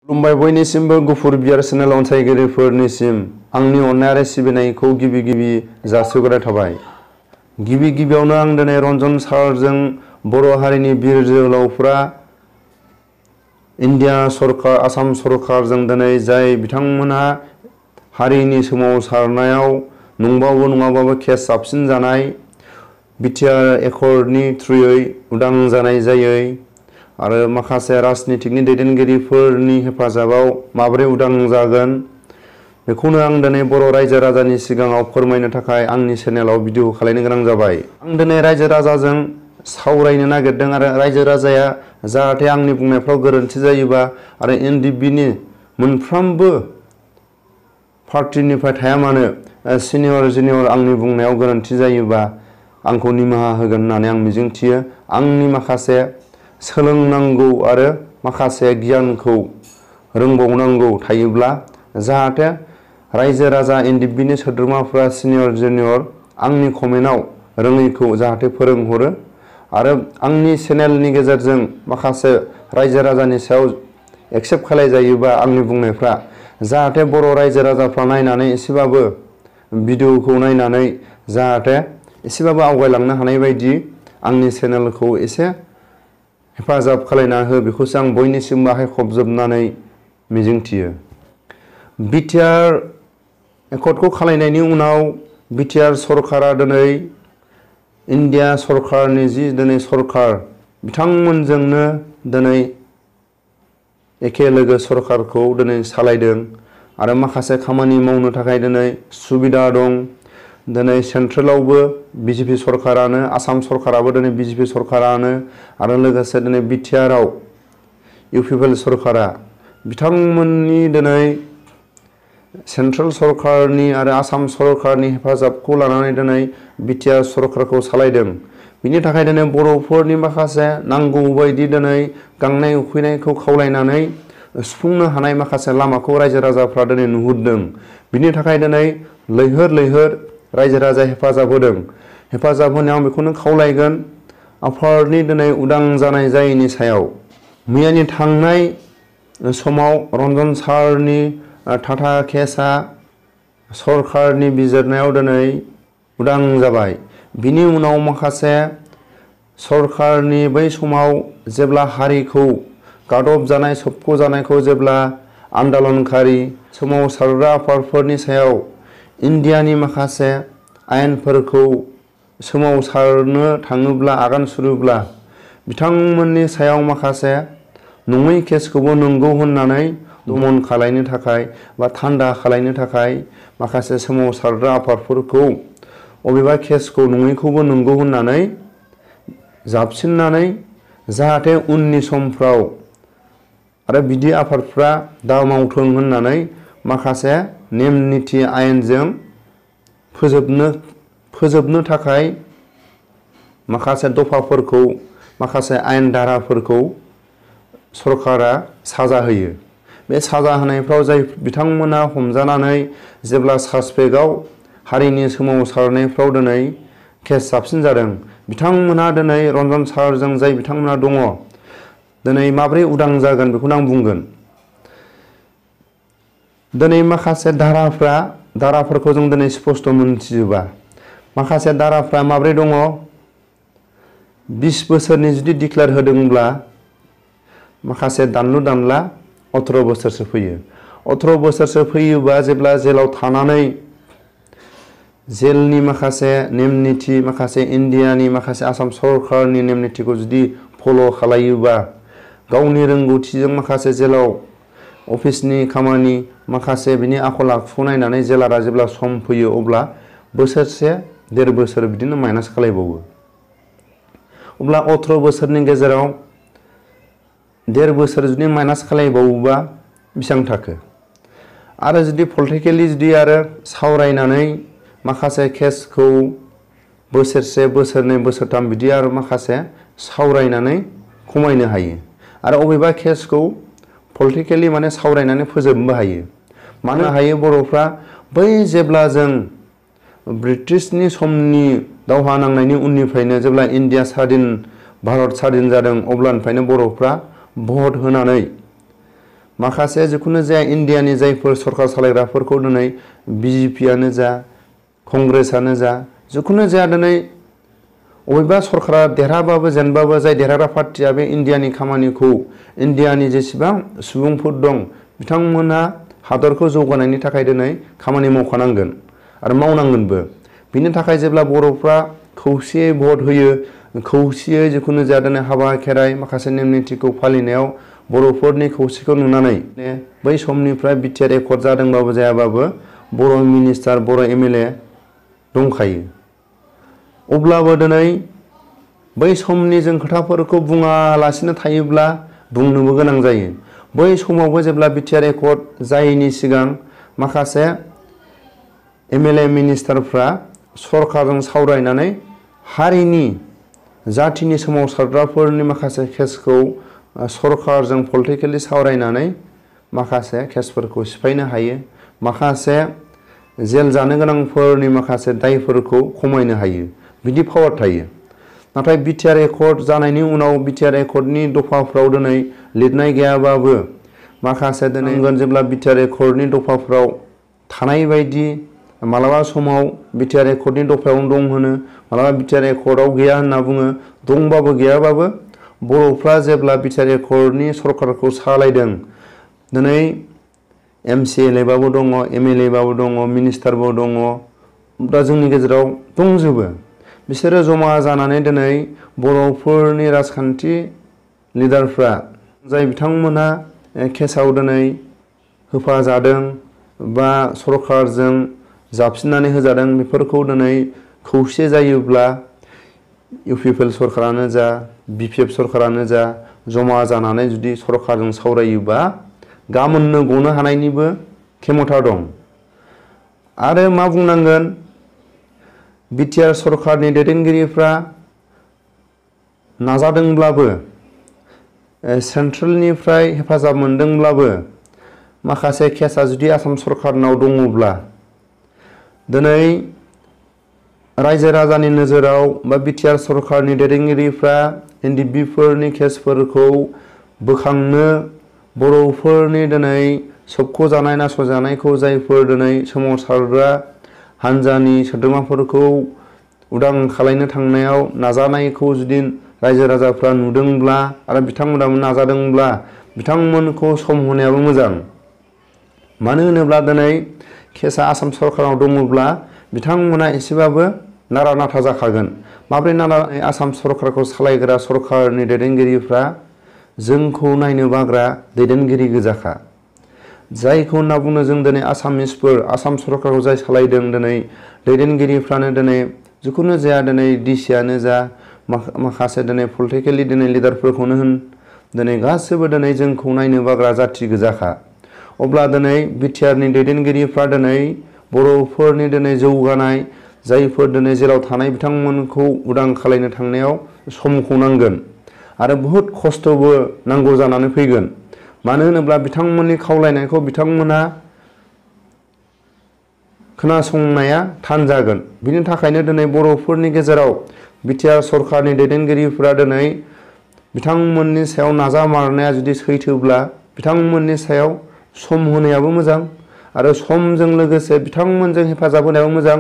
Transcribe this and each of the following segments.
खुलुमबाय बयनिसिमबो गुफुर बियार चेनेल अनसायगिरिफोरनिसिम आंनि अननाय आरो सिबिनायखौ गिबि जासिहरनाय थाबाय। गिबियावनो आं दिनै रन्जन सारजों बर' हारिनि बिर जोहोलावफ्रा इन्डिया सरकार आसाम सरकारजों दिनै जाय बिथांमोनहा हारिनि सोमावसारनायाव नंबाबो नङाबाबो केस साबसिन जानाय बिटिआर एकर्डनि थ्रुयै उदां जानाय जायै आरो माखासे राजनितिकनि दैदेनगिरिफोरनि हेफाजाबाव माबोरै उदां जागोन बेखौनो आं दिनै बर' रायजो राजानि सिगाङाव फोरमायनो थाखाय आंनि चेनेलाव भिडिअ खालामनो गोनां जाबाय। आं दिनै रायजो राजाजों सावरायनो नागिरदों आरो रायजो राजाया जाहाथे आंनि बुंनायफ्राव गोरोन्थि जायोबा आरो एनडिबिनि मोनफ्रोमबो पार्टिनिफ्राय थाया मानो सिनियर जुनियर आंनि बुंनायाव गोरोन्थि जायोबा आंखौ निमाहा होगोन होननानै आं मिजिंथियो। आंनि माखासे सोलोंनांगौ आरो माखासे गियानखौ रोंबावनांगौ थायोब्ला जाहाथे रायजो राजा एनडिबिनि सोद्रोमाफ्रा सिनियर जुनियर आंनि कमेन्टआव रोङैखौ जाहाथे फोरोंहरो आरो आंनि चेनेलनि गेजेरजों माखासे रायजो राजानि सायाव एक्सेप्ट खालामजायोबा आंनि बुंनायफ्रा जाहाथे बर' रायजो राजाफ्रा नायनानै एसेबाबो भिडिअखौ नायनानै जाहाथे एसेबाबो आवगायलांनो हानाय बायदि आंनि चेनेलखौ एसे हेफाजाब खालामना हो बेखौसो आं बयनिसिमबो आखाइ खबजोबनानै मिजिंथियो। बिटिआर एकर्डखौ खालामनायनि उनाव बिटिआर सरकारा दिनै इन्डिया सरकारनि जि दिनै सरकार बिथांमोनजोंनो दिनै एखे लोगो सरकारखौ दिनै सालायदों आरो माखासे खामानि मावनो थाखाय दिनै सुबिदा दं। दिनै सेन्ट्रेलावबो बिजेपि सरकारानो आसाम सरकाराबो दिनै बिजेपि सरकारानो आरो लोगोसे दिनै बिटिआरआव इउपिपिएल सरकारा बिथांमोननि दिनै सेन्ट्रेल सरकारनि आरो आसाम सरकारनि हेफाजाबखौ लानानै दिनै बिटिआर सरकारखौ सालायदों। बिनि थाखाय दिनै बर'फोरनि माखासे नांगौ बायदि दिनै गांनाय उखैनायखौ खावलायनानै सुफुंनो हानाय माखासे लामाखौ रायजो राजाफ्रा दिनै नुहुरदों। बिनि थाखाय दिनै लैहोर रायजो राजा हेफाजाब होदों। हेफाजाब होनायाव बेखौनो खावलायगोन आफादनि दिनै उदां जानाय जायैनि सायाव मैयानि थांनाय समाव रन्जन सारनि टाटा केसआ सरकारनि बिजिरनायाव दिनै उदां जाबाय। बिनि उनाव माखासे सरकारनि बै समाव जेब्ला हारिखौ गादब जानाय सोबख' जानायखौ जेब्ला आन्दलनकारि सोमावसारग्रा आफादफोरनि सायाव इन्डियानि माखासे आयेनफोरखौ सोमावसारनो थाङोब्ला आगान सुरोब्ला बिथांमोननि सायाव माखासे नङै केसखौबो नंगौ होननानै दमन खालामनो थाखाय बा थान्दा खालामनो थाखाय माखासे सोमावसारग्रा आफादफोरखौ अबेबा केसखौ नङैखौबो नंगौ होननानै जाबसिननानै जाहाथे उननि समफ्राव आरो बिदि आफादफ्रा दा मावथों होननानै माखासे नेम निथि आयेनजों फोजोबनो थाखाय माखासे दफाफोरखौ माखासे आयेन धाराफोरखौ सरकारा साजा होयो। बे साजा होनायफ्राव जाय बिथांमोना हमजानानै जेब्ला सासपेक्टआव हारिनि सोमावसारनायफ्राव दिनै केस साबसिन जादों बिथांमोना दिनै रन्जन सारजों जाय बिथांमोना दङ दिनै माब्रै उदां जागोन बेखौनो आं बुंगोन। दिनै माखासे धाराफोरखौ जों दिनै स्पस्ट मोनथिजोबा। माखासे धाराफ्रा माब्रै दङ 20 बोसोरनि जुदि डिक्लेयार होदोंब्ला माखासे दानलु दानला 18 बोसोरसो फैयो। 18 बोसोरसो फैयोबा जेब्ला जेलाव थानानै जेलनि माखासे नेम निथि माखासे इन्डियानि माखासे आसाम सरकारनि नेम निथिखौ जुदि फल' खालायोबा गावनि रोंगौथिजों माखासे जेलाव अफिसनि खामानि माखासे बिनि आखल आखुखौ नायनानै जेलारा जेब्ला सम फैयो अब्ला बोसोरसे 1.5 बोसोर बिदिनो माइनास खालायबावो। अब्ला 18 बोसोरनि गेजेराव 1.5 बोसोर जुदि माइनास खालायबावोबा बेसेबां थाखो आरो जुदि पलिटिकेलि जुदि आरो सावरायनानै माखासे केसखौ बोसोरसे बोसोरनै बोसोरथाम बिदि आरो माखासे सावरायनानै खमायनो हायो आरो अबेबा केसखौ पलिटिकेलि माने सावरायनानै फोजोबनोबो हायो। मानो हायो बर'फ्रा बै जेब्ला जों ब्रिटिशनि समनि दावहा नांनायनि उननिफ्रायनो जेब्ला इन्डिया भारत स्वाधीन जादों अब्लानिफ्रायनो बर'फ्रा भट होनानै माखासे जिखुनु जाया इन्डियानि जायफोर सरकार सालायग्राफोरखौ दिनै बिजेपिआनो जा कंग्रेसआनो जा जिखुनु जाया दिनै अबेबा सरकारा देरहाबाबो जेनबाबो जाय देरहाग्रा पार्टिया बे इन्डियानि खामानिखौ इन्डियानि जेसेबां सुबुंफोर दं बिथांमोना हादरखौ जौगानायनि थाखाय दिनै खामानि मावखानांगोन आरो मावनांगोनबो। बिनि थाखाय जेब्ला बर'फ्रा खौसेयै भट होयो खौसेयै जिखुनु जाया दिनै हाबा खेराइ माखासे नेम निथिखौ फालिनायाव बर'फोरनि खौसेखौ नुनानै बै समनिफ्राय बिटिआर एकर्ड जादोंबाबो जायाबाबो बर' मिनिस्टार बर' एमएलए दंखायो। अब्लाबो दिनै बै समनि जों खोथाफोरखौ बुङालासिनो थायोब्ला बुंनोबो गोनां जायो। बै समावबो जेब्ला बिटिआर एकर्ड जायैनि सिगां माखासे एमएलए मिनिस्टारफ्रा सरकारजों सावरायनानै हारिनि जाथिनि सोमावसारग्राफोरनि माखासे केसखौ सरकारजों पलिटिकेलि सावरायनानै माखासे केसफोरखौ सिफायनो हायो, माखासे जेल जानो गोनांफोरनि माखासे दायफोरखौ खमायनो हायो, बिदि पावार थायो। नाथाय बिटिआर एकर्ड जानायनि उनाव बिटिआर एकर्डनि दफाफ्राव दिनै लिरनाय गैयाबाबो माखासे दिनै जेब्ला बिटिआर एकर्डनि दफाफ्राव थानाय बायदि मालाबा समाव बिटिआर एकर्डनि दफायावनो दं होनो, मालाबा बिटिआर एकर्डआव गैया होनना बुङो। दंबाबो गैयाबाबो बर'फ्रा जेब्ला बिटिआर एकर्डनि सरकारखौ सालायदों दिनै एमसिएलए बाबो दङ, एमएलए बाबो दङ, मिनिस्टारबो दङ, दा जोंनि गेजेराव दंजोबो। बिसोरो जमा जानानै दिनै बर'फोरनि राजखान्थि लिडारफ्रा जाय बिथांमोना केसाव दिनै होफाजादों बा सरकारजों जाबसिननानै होजादों बेफोरखौ दिनै खौसे जायोब्ला इउपिपिएल सरकारानो जा बिपिएफ सरकारानो जा जमा जानानै जुदि सरकारजों सावरायोबा गाबोननो गनो हानायनिबो खेमथा दं। आरो मा बुंनांगोन बिटिआर सरकारनि दैदेनगिरिफ्रा नाजादोंब्लाबो सेन्ट्रेलनिफ्राय हेफाजाब मोनदोंब्लाबो माखासे केसा जुदि आसाम सरकारनाव दङब्ला दिनै रायजो राजानि नोजोराव बा बिटिआर सरकारनि दैदेनगिरिफ्रा एनडिबिफोरनि केसफोरखौ बोखांनो बर'फोरनि दिनै सोबख'जानाय नासयजानायखौ जायफोर दिनै सोमावसारग्रा हान्जानि सोद्रोमाफोरखौ उदां खालामनो थांनायाव नाजानायखौ जुदि रायजो राजाफ्रा नुदोंब्ला आरो बिथांमोनाबो नाजादोंब्ला बिथांमोनखौ सम होनायाबो मोजां। मानो होनोब्ला दिनै केसा आसाम सरकाराव दङब्ला बिथांमोना एसेबाबो नारा नाथा जाखागोन। माब्रै नारा आसाम सरकारखौ सालायग्रा सरकारनि दैदेनगिरिफ्रा जोंखौ नायनो बाग्रा दैदेनगिरि गोजाखा। जायखौ होनना बुङो जों दिनै आसामिसफोर आसाम सरकारखौ जाय सालायदों दिनै दैदेनगिरिफ्रानो दिनै जिखुनु जाया दिनै डिसिआनो जा माखासे दिनै पलिटिकेलि दिनै लिडारफोरखौनो होन दिनै गासैबो दिनै जोंखौ नायनो बाग्रा जाथि गोजाखा। अब्ला दिनै बिटिआरनि दैदेनगिरिफ्रा दिनै बर'फोरनि दिनै जौगानाय जायफोर दिनै जेराव थानाय बिथांमोनखौ उदां खालामनो थांनायाव समखौ नांगोन आरो बहुद खस्थ'बो नांगौ जानानै फैगोन। मानो होनोब्ला बिथांमोननि खावलायनायखौ बिथांमोना खोनासंनाया थान जागोन। बिनि थाखायनो दिनै बर'फोरनि गेजेराव बिटिआर सरकारनि दैदेनगिरिफ्रा दिनै बिथांमोननि सायाव नाजामारनाया जुदि सैथोब्ला बिथांमोननि सायाव सम होनायाबो मोजां आरो समजों लोगोसे बिथांमोनजों हेफाजाब होनायाबो मोजां।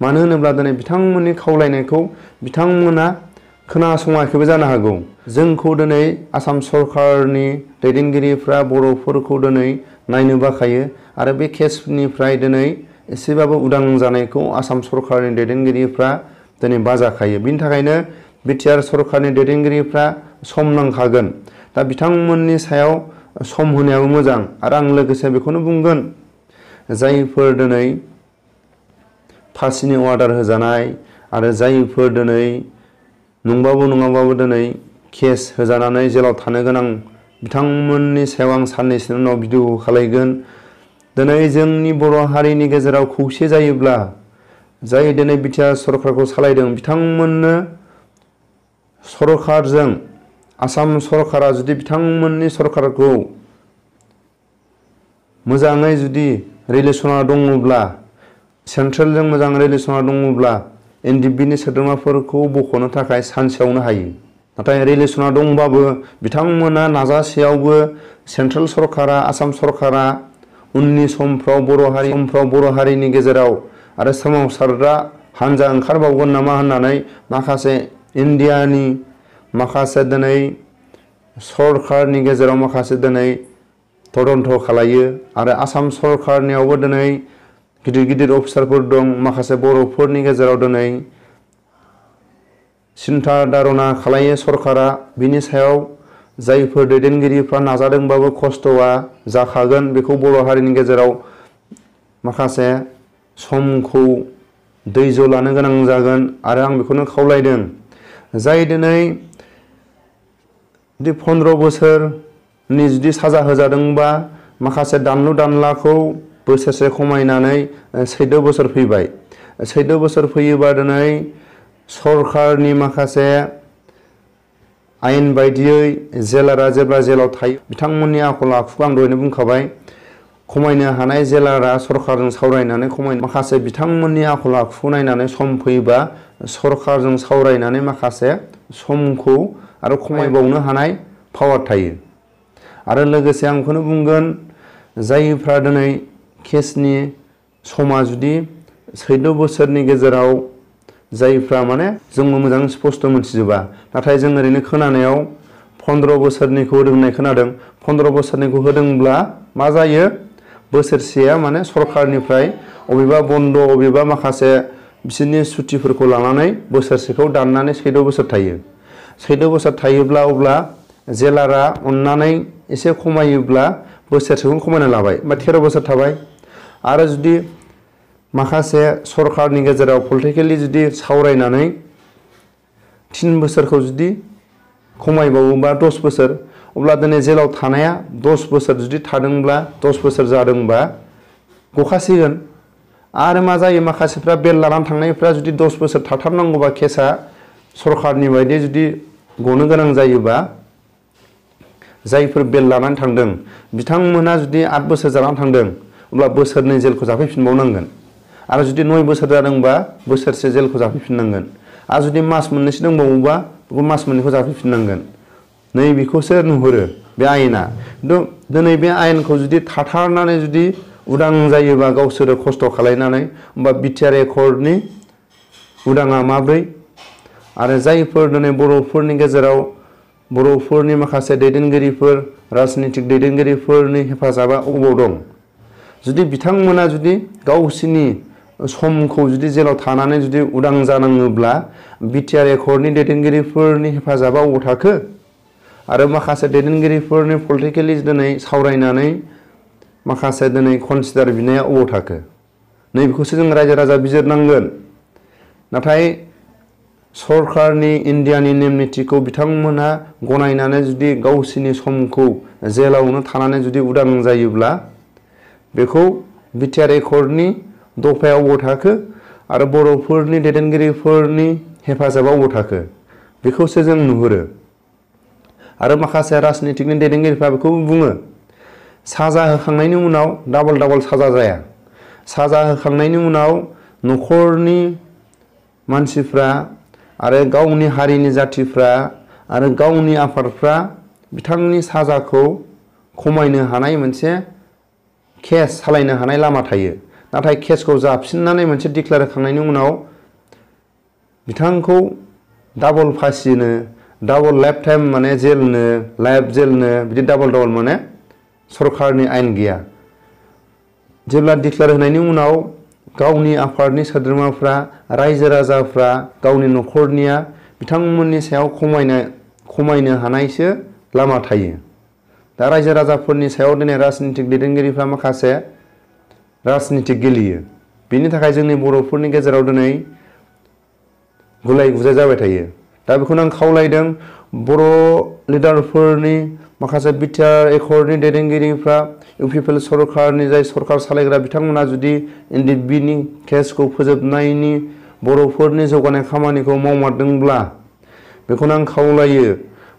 मानो होनोब्ला दिनै बिथांमोननि खावलायनायखौ बिथांमोना खोनासङाखैबो जानो हागौ। जोंखौ दिनै आसाम सरकारनि दैदेनगिरिफ्रा बर'फोरखौ दिनै नायनो बाखायो आरो बे केसनिफ्राय दिनै एसेबाबो उदां जानायखौ आसाम सरकारनि दैदेनगिरिफ्रा दिनै बाजाखायो। बिनि थाखायनो बिटिआर सरकारनि दैदेनगिरिफ्रा सम नांखागोन। दा बिथांमोननि सायाव सम होनायाबो मोजां। आरो आं लोगोसे बेखौनो बुंगोन जायफोर दिनै फासिनि अर्डार होजानाय आरो जायफोर दिनै नंबाबो नङाबाबो दिनै केस होजानानै जेलाव थानो गोनां बिथांमोननि सायाव आं साननैसोनि उनाव भिडिअ खालायगोन। दिनै जोंनि बर' हारिनि गेजेराव खौसे जायोब्ला जाय दिनै बिटिआर सरकारखौ सालायदों बिथांमोननो सरकारजों आसाम सरकारा जुदि बिथांमोननि सरकारखौ मोजाङै जुदि रिलेसना दङब्ला सेन्ट्रेलजों मोजां रिलेसना दङब्ला एनडिबिनि सोद्रोमाफोरखौ बख'नो थाखाय सानसेयावनो हायो। नाथाय रिलेसना दंबाबो बिथांमोना नाजासेयावबो सेन्ट्रेल सरकारा आसाम सरकारा उननि समफ्राव बर' हारिनि गेजेराव आरो सोमावसारग्रा हानजा ओंखारबावगोन नामा होननानै माखासे इन्डियानि माखासे दिनै सरकारनि गेजेराव माखासे दिनै तदन्त खालायो आरो आसाम सरकारनियावबो दिनै गिदिर गिदिर अफिसारफोर दं माखासे बर'फोरनि गेजेराव दिनै सिन्था धारना खालायो सरकारा बिनि सायाव जायफोर दैदेनगिरिफ्रा नाजादोंबाबो खस्थ'आ जाखागोन बेखौ बर' हारिनि गेजेराव माखासे समखौ धैर्य लानो गोनां जागोन आरो आं बेखौनो खावलायदों जाय दिनै 15 बोसोरनि जुदि साजा होजादोंबा माखासे दानलु दानलाखौ बोसोरसे खमायनानै 14 बोसोर फैबाय 14 बोसोर फैयोबा दिनै सरकारनि माखासे आयेन बायदियै जेलारा जेब्ला जेलाव थायो बिथांमोननि आखल आखुखौ आं दहायनो बुंखाबाय खमायनो हानाय जेलारा सरकारजों सावरायनानै माखासे बिथांमोननि आखल आखुखौ नायनानै सम फैबा सरकारजों सावरायनानै माखासे समखौ आरो खमायबावनो हानाय पावार थायो आरो लोगोसे आं बेखौनो बुंगोन जायफ्रा दिनै केसनि समा जुदि 14 बोसोरनि गेजेराव जायफ्रा माने जोंबो मोजां स्पष्ट मोनथिजोबा नाथाय जों ओरैनो खोनानायाव 15 बोसोरनिखौ होदों खोनादों 15 बोसोरनिखौ होदोंब्ला मा जायो बोसोरसेया माने सरकारनिफ्राय अबेबा बन्द अबेबा माखासे बिसोरनि सुटिफोरखौ लानानै बोसोरसेखौ दाननानै 14 बोसोर थायो 14 बोसोर थायोब्ला अब्ला जेलारा अननानै एसे खमायोब्ला बोसोरसेखौ खमायना लाबाय बा 13 बोसोर थाबाय आरो जुदि माखासे सरकारनि गेजेराव पलिटिकेलि जुदि सावरायनानै 3 बोसोरखौ जुदि खमायबावोबा 10 बोसोर अब्ला दिनै जेलाव थानाया 10 बोसोर जुदि थादोंब्ला 10 बोसोर जादोंबा गखासिगोन आरो मा जायो माखासेफ्रा बेल लानानै थांनायफ्रा जुदि 10 बोसोर थाथारनांगौबा केसा सरकारनि बायदि जुदि गनो गोनां जायोबा जायफोर बेल लानानै थांदों बिथांमोना जुदि 8 बोसोर जानानै थांदों अब्ला बोसोरनै जेलखौ जाफैफिनबावनांगोन आरो जुदि 9 बोसोर जादोंबा बोसोरसे जेलखौ जाफैफिननांगोन आरो जुदि मास मोननैसो दंबावोबा बेखौ मास मोननैखौ जाफैफिननांगोन नैबेखौसो नुहुरो बे आयेना खिन्थु दिनै बे आयेनखौ जुदि थाथारनानै जुदि उदां जायोबा गावसोरो खस्थ' खालायनानै होमबा बिटिआर एकर्डनि उदाङा माब्रै आरो जायफोर दिनै बर'फोरनि गेजेराव बर'फोरनि माखासे दैदेनगिरिफोर राजनितिक दैदेनगिरिफोरनि हेफाजाबा अबाव दं जुदि बिथांमोना जुदि गावसिनि समखौ जुदि जेलाव थानानै जुदि उदां जानाङोब्ला बिटिआर एकर्डनि दैदेनगिरिफोरनि हेफाजाबा अबाव थाखो आरो माखासे दैदेनगिरिफोरनि पलिटिकेलि दिनै सावरायनानै माखासे दिनै कनसिडार बिनाया अबाव थाखो नैबेखौसो जों रायजो राजा बिजिरनांगोन नाथाय सरकारनि इन्डियानि नेम निथिखौ बिथांमोना गनायनानै जुदि गावसिनि समखौ जेलावनो थानानै जुदि उदां जायोब्ला बेखौ बिटिआर एकर्डनि दफायाव अबाव थाखो आरो बर'फोरनि दैदेनगिरिफोरनि हेफाजाबाव अबाव थाखो बेखौसो जों नुहुरो आरो माखासे राजनितिकनि दैदेनगिरिफ्रा बेखौ बुङो साजा होखांनायनि उनाव डाबल साजा जाया साजा होखांनायनि उनाव न'खरनि मानसिफ्रा आरो गावनि हारिनि जाथिफ्रा आरो गावनि आफादफ्रा बिथांनि साजाखौ खमायनो हानाय मोनसे केस सालायनो हानाय लामा थायो नाथाय केसखौ जाफिननानै मोनसे डिक्लेयार होखांनायनि उनाव बिथांखौ डाबल फासिनो डाबल लाइफ टाइम माने जेलनो लाइफ जेलनो बिदि डाबल माने सरकारनि आयेन गैया जेब्ला डिक्लेयार होनायनि उनाव गावनि आफादनि सोद्रोमाफ्रा रायजो राजाफ्रा गावनि न'खरनिया बिथांमोननि सायाव खमायनो हानायसो लामा थायो दा रायजो राजाफोरनि सायाव दिनै राजनितिक दैदेनगिरिफ्रा माखासे राजनितिक गेलेयो बेनि थाखाय जोंनि बर'फोरनि गेजेराव दिनै गुलाय गुजाय जाबाय थायो दा बेखौनो आं खावलायदों बर' लिडारफोरनि माखासे बिटिआर एकर्डनि दैदेनगिरिफ्रा इउपिपिएल सरकारनि जाय सरकार सालायग्रा बिथांमोना जुदि एनडिएफबिनि केसखौ फोजोबनायनि बर'फोरनि जौगानाय खामानिखौ मावमारदोंब्ला बेखौनो आं खावलायो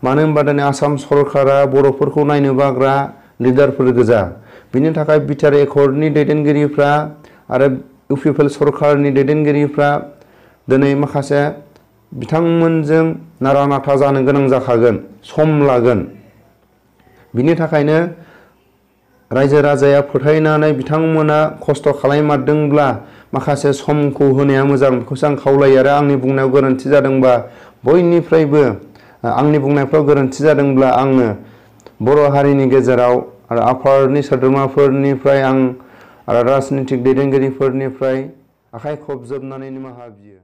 मानो होनबा दिनै आसाम सरकारा बर'फोरखौ नायनो बाग्रा लिडारफोर गोजा बिनि थाखाय बिटिआर एकर्डनि दैदेनगिरिफ्रा आरो इउपिपिएल सरकारनि दैदेनगिरिफ्रा दिनै माखासे बिथांमोनजों नारा नाथा जानो गोनां जाखागोन, सम लागोन। बिनि थाखायनो रायजो राजाया फोथायनानै बिथांमोना खस्थ' खालाममारदोंब्ला माखासे समखौ होनाया मोजां, बेखौसो आं खावलायो। आरो आंनि बुंनायाव गोरोन्थि जादोंबा बयनिफ्रायबो आंनि बुंनायफ्राव गोरोन्थि जादोंब्ला आङो बर' हारिनि गेजेराव आरो आफादनि सोद्रोमाफोरनिफ्राय आरो राजनितिक दैदेनगिरिफोरनिफ्राय आखाइ खबजोबनानै निमाहा बियो।